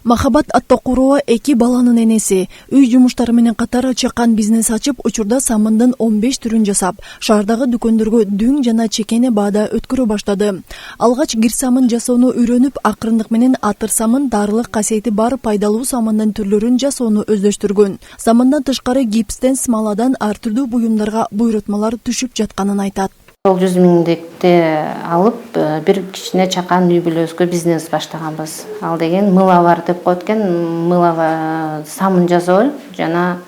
Махабат Аттокурова 2 баланын энеси. Үй жумуштары менен катар чакан бизнес ачып, учурда самындын 15 түрүн жасап, шаардагы дүкөндөргө дүң жана чекене баада өткөрө баштады. Алгач гир самын жасоону үйрөнүп, акырындык менен атыр самын дарылык касиети бар пайдалуу самындын түрлөрүн жасоону өздөштүргөн. Самындан тышкары гипстен, смаладан ар түрдүү буюмдарга буйрутмалар түшүп жатканын айтат. 100 миңдикти алып, бир кичине чакан үй бүлөбүзгө бизнес баштаганбыз. Ал деген мылавар деп коет экен, мылава самын жасоо жана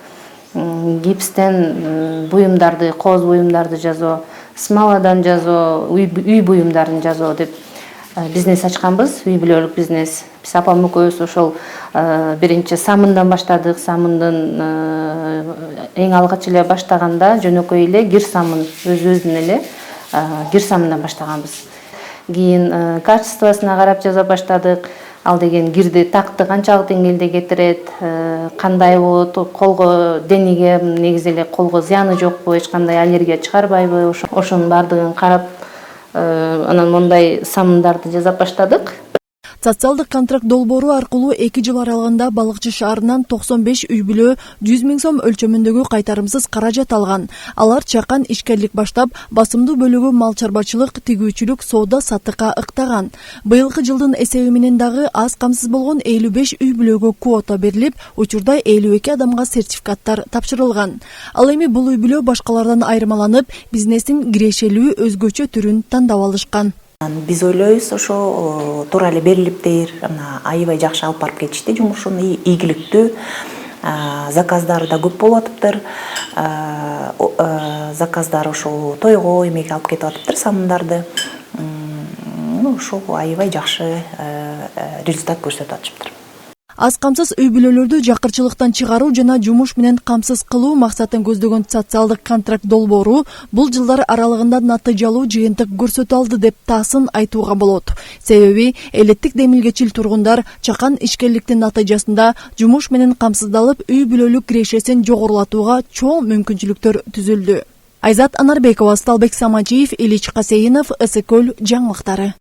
гипстен буюмдарды, кооз буюмдарды жасоо, смаладан жасоо, үй буюмдарын жасоо деп бизнес ачканбыз, үй бүлөлүк бизнес. Биз апам экөөбүз ошол биринчи самындан баштадык. Самындын эң алгач эле баштаганда жөнөкөй эле гир самын өзүбүздүн эле гир самындан баштаганбыз. Кийин качествосуна карап жасап баштадык. Ал деген гирди такты канчалык деңгээлде кетирет, кандай болот, колго, денеге негизи эле колго зыяны жокпу, эч кандай аллергия чыгарбайбы, ошонун баардыгын карап анан мондай самындарды жасап баштадык. Социалдык контракт долбоору аркылуу 2 жыл аралыгында Балыкчы шаарынан 95 үй бүлө 100 000 сом өлчөмүндөгү кайтарымсыз каражат алган. Алар чакан ишкерлик баштап, басымдуу бөлүгү мал чарбачылык, тигүүчүлүк, соода саттыкка ыктаган. Быйылкы жылдын эсеби менен дагы аз камсыз болгон 55 үй бүлөгө квота берилип, учурда 52 адамга сертификаттар тапшырылган. Ал эми бул үй бүлө башкалардан айырмаланып, бизнестин кирешелүү өзгөчө түрүн тандап алышкан. Биз ойлойбуз, ошо туура эле берилиптир, аябай жакшы алып барып кетишти жумушун, ийгиликтүү, заказдар да көп болуп атыптыр. Заказдар ошо тойго эмеге алып кетип атыптыр самындарды. Ошо аябай жакшы результат көрсөтүп атышыптыр. Аз камсыз үй бүлөлөрдү жакырчылыктан чыгаруу жана жумуш менен камсыз кылуу максатын көздөгөн социалдык контракт долбоору бул жылдар аралыгында натыйжалуу жыйынтык көрсөтө алды деп таасын айтууга болот. Себеби элеттик демилгечил тургундар чакан ишкерликтин натыйжасында жумуш менен камсыздалып, үй бүлөлүк кирешесин жогорулатууга чоң мүмкүнчүлүктөр түзүлдү. Айзат Анарбекова, Сталбек Самачиев, Ильич Касейинов, СКөл жаңылыктары.